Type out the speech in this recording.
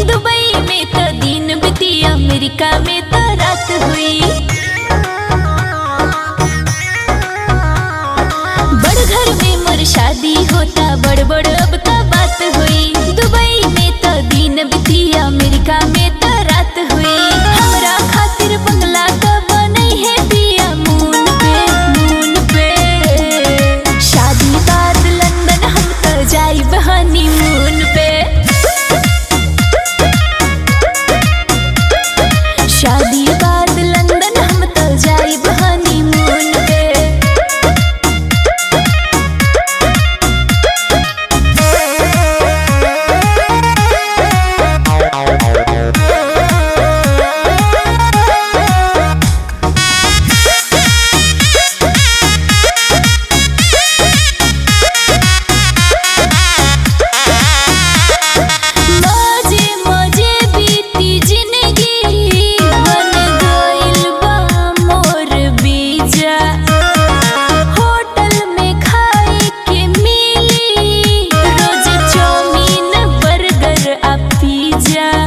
Dubai में तो दिन बीती, अमेरिका में तो रात हुई। बड़ घर में मोर शादी होता, बड़ बड़ अब का बात हुई। दुबई में तो दिन बीती, अमेरिका में तो रात हुई। हमरा खातिर बंगला तो बनई है पिया मून पे। शादी बाद लंदन हम तो जाइब हनीमून पे। शादी बाद लंदन हम तो जाइब हनीमून पे। जा